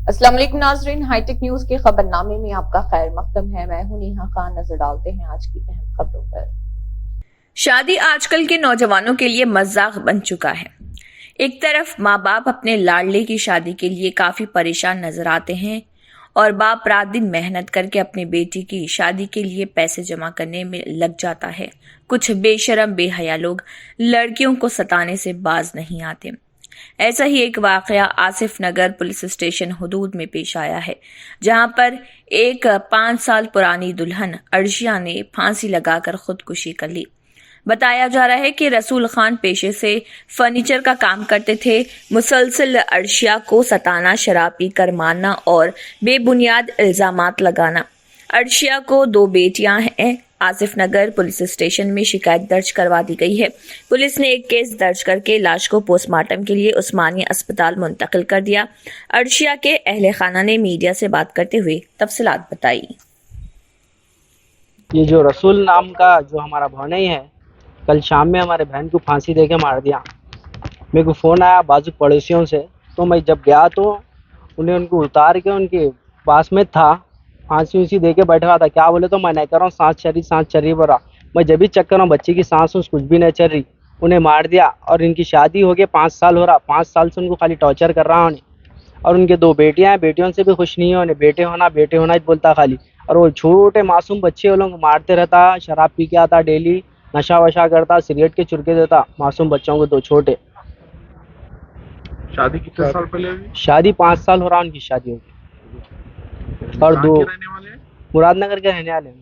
अस्सलाम वालेकुम नाज़रीन, हाईटेक न्यूज के खबरनामे में आपका खैर मकदम है। मैं हूं नेहा खान। नजर डालते हैं आज की अहम खबरों पर। शादी आजकल के नौजवानों के लिए मजाक बन चुका है। एक तरफ माँ बाप अपने लाडले की शादी के लिए काफी परेशान नजर आते हैं और बाप रात दिन मेहनत करके अपनी बेटी की शादी के लिए पैसे जमा करने में लग जाता है। कुछ बेशरम बेहया लोग लड़कियों को सताने से बाज नहीं आते। ऐसा ही एक वाकया आसिफ नगर पुलिस स्टेशन हुदूद में पेश आया है, जहां पर एक 5 साल पुरानी दुल्हन अर्शिया ने फांसी लगाकर खुदकुशी कर ली। बताया जा रहा है कि रसूल खान पेशे से फर्नीचर का काम करते थे। मुसलसल अर्शिया को सताना, शराब पीकर मारना और बेबुनियाद इल्जामात लगाना। अर्शिया को 2 बेटियां हैं। आसिफ नगर पुलिस स्टेशन में शिकायत दर्ज करवा दी गई है। पुलिस ने एक केस दर्ज करके लाश को पोस्टमार्टम के लिए उस्मानिया अस्पताल मुंतकिल कर दिया। अर्शिया के अहले खाना ने मीडिया से बात करते हुए तफसीलात बताई। ये जो रसूल नाम का जो हमारा भौनई है, कल शाम में हमारे बहन को फांसी देके मार दिया। मेरे को फ़ोन आया बाजू पड़ोसियों से, तो मैं जब गया तो उनको उतार के उनके पास में था, फांसी उसी दे के बैठा हुआ था। क्या बोले तो मैं नहीं कर रहा हूँ, सांस चल रही बोला। मैं जब भी चेक कर रहा हूँ, बच्ची की सांस कुछ भी नहीं चल रही। उन्हें मार दिया और इनकी शादी हो गई, 5 साल हो रहा। 5 साल से उनको खाली टॉर्चर कर रहा हूँ। और उनके 2 बेटियां हैं, बेटियों से भी खुश नहीं है। उन्हें बेटे होना ही बोलता खाली। और वो छोटे मासूम बच्चे वो लोग मारते रहता, शराब पी के आता, डेली नशा वशा करता, सिगरेट के चुरके देता मासूम बच्चों को, 2 छोटे। शादी कितने साल पहले हुई? शादी 5 साल हो रहा उनकी शादी होगी। और 2 रहने वाले हैं? मुरादनगर के रहने वाले हैं।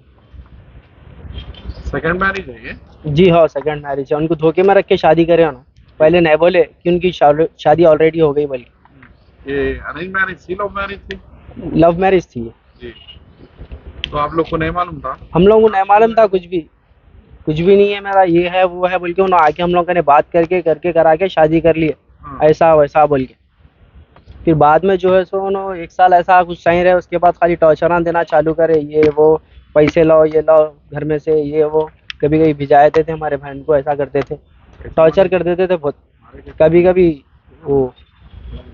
सेकंड मैरिज है ये? जी हाँ, सेकंड मैरिज है। उनको धोखे में रख के शादी करे हो ना, पहले नहीं बोले कि उनकी शादी ऑलरेडी हो गई। बल्कि ये अरेंज मैरिज थी, लव मैरिज थी? लव मैरिज थी जी। तो आप लोग को नहीं मालूम था? हम लोगों को नहीं मालूम था, कुछ भी नहीं है मेरा, ये है वो है बोल के उन्होंने आके हम लोगों ने बात करके करा के शादी कर ली। ऐसा वैसा बोल के फिर बाद में जो है सो उन्होंने 1 साल ऐसा कुछ सही रहे। उसके बाद खाली टॉर्चर देना चालू करे, ये वो, पैसे लाओ, ये लाओ घर में से, ये वो। कभी कभी भिजा देते थे हमारे बहन को, ऐसा करते थे, टॉर्चर कर देते थे बहुत। कभी कभी वो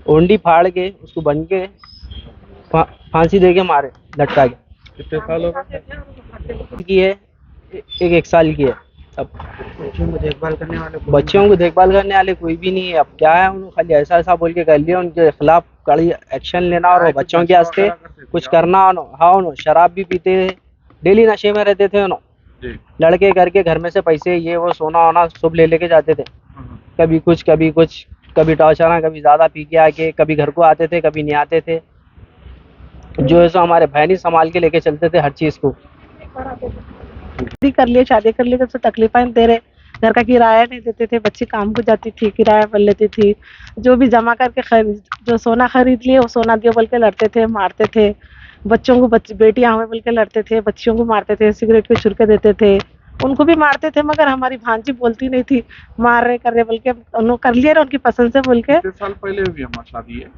ओंडी फाड़ के उसको बन के फांसी दे के मारे, लटका के। कितने साल हो गए? की है 1 साल की है। अब बच्चों को देखभाल करने वाले कोई भी नहीं है। अब क्या है, उन्होंने खाली ऐसा बोल के कर लिया। उनके खिलाफ कड़ी एक्शन लेना और बच्चों के वास्ते कुछ करना। हाँ, शराब भी पीते, डेली नशे में रहते थे। लड़के करके घर में से पैसे, ये वो, सोना वोना सब ले लेके जाते थे। कभी कुछ, कभी टॉर्चर, कभी ज्यादा पी के आके, कभी घर को आते थे, कभी नहीं आते थे। जो है सो हमारे बहन ही संभाल के लेके चलते थे हर चीज को। शादी कर ली तब से तकलीफें दे रहे। घर का किराया नहीं देते थे, बच्ची काम को जाती थी, किराया भर लेती थी। जो भी जमा करके जो सोना खरीद लिए वो सोना दियो बोल के लड़ते थे, मारते थे। बच्चों को बेटियां हमें बोल के लड़ते थे, बच्चियों को मारते थे, सिगरेट के छुरके देते थे, उनको भी मारते थे। मगर हमारी भांजी बोलती नहीं थी, मार रहे कर रहे बोल के उन्होंने कर लिया उनकी पसंद से बोल के। कितने साल पहले हुई हमारी शादी है?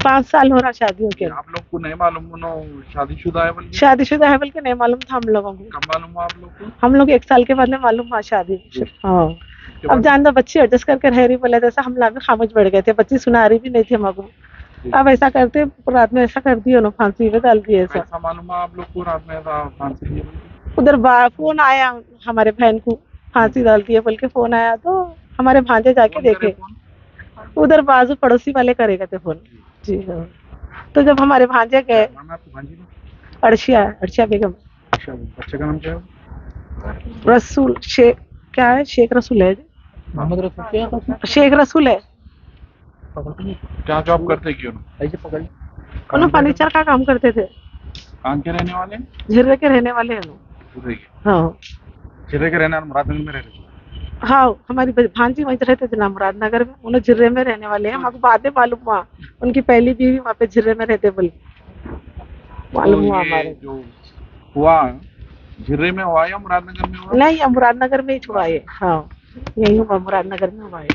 5 साल हो रहा शादी हो गया। आप लोग को नहीं मालूम शादीशुदा है बोल के? शादीशुदा है बोल के नहीं मालूम था हम लोगों को। कब मालूम हुआ आप लोग को? हम लोग 1 साल के बाद में मालूम हुआ शादी। हाँ, अब जान दो बच्ची एडजस्ट करके रह रही बोले, जैसा हम भी खामोश बैठ गए थे। बच्ची सुना रही भी नहीं थी हमको। अब ऐसा करते रात में ऐसा कर दिया, फांसी में डाल दिए। ऐसा मालूम हुआ आप लोग को रात में फांसी दी? उधर फोन आया हमारे बहन को, फांसी डाल दिए बोल के फोन आया। तो हमारे भांजे जाके देखे, उधर बाजू पड़ोसी वाले करेगा थे फोन। जी हाँ। तो जब हमारे भांजे गए, अर्शिया बेगम। बच्चे का नाम क्या है? रसूल शेख, क्या है, शेख रसूल है, मोहम्मद रसूल, शेख रसूल है। क्या जॉब करते क्यों? उन्होंने फर्नीचर का काम करते थे। कहाँ के रहने वाले? झिर्रे के रहने वाले हैं। हाँ, झिर्रे के रहने वाले, मुरादनगर में रहते? हाँ, हमारी भांजी वहीं रहते थे ना मुरादनगर में। उन्हें झिर्रे में रहने वाले हैं। हमको बाद में मालूम हुआ उनकी पहली बीवी वहाँ पे झिर्रे में रहते बोल मालूम हुआ। हमारे जो हुआ झिर्रे में हुआ या मुरादनगर में हुआ? नहीं, मुरादनगर में ही हुआ है। हाँ, यही हुआ, मुरादनगर में हुआ है।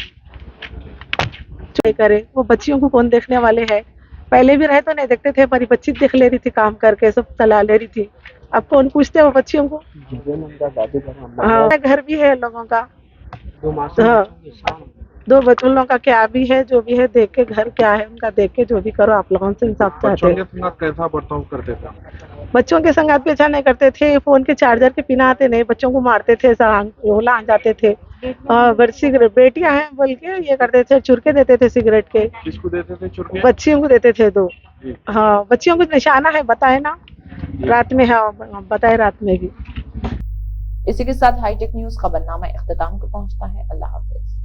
करे वो बच्चियों को कौन देखने वाले है? पहले भी रहे तो नहीं देखते थे, हमारी बच्ची देख ले रही थी, काम करके सब चला ले रही थी। अब कौन पूछते वो बच्चियों को? हाँ, घर भी है लोगों का। 2 मासूम उन लोगों का क्या भी है, जो भी है देख के, घर क्या है उनका देख के जो भी करो, आप लोगों से इंसाफ चाहते बच्चों के हैं। साथ कैसा बर्ताव करते थे? बच्चों के संगात भी अच्छा नहीं करते थे, फोन के चार्जर के पिन आते नहीं, बच्चों को मारते थे, रोला आ जाते थे। और सिगरेट, बेटियां हैं बोल के ये करते थे, चुरके देते थे सिगरेट के, किसको देते थे चुरके? बच्चियों को देते थे दो। जी। हाँ, बच्चियों को निशाना है, बताए ना रात में, हाँ बताए रात में भी। इसी के साथ हाईटेक न्यूज खबरनामा इख्तिताम को पहुंचता है। अल्लाह हाफिज।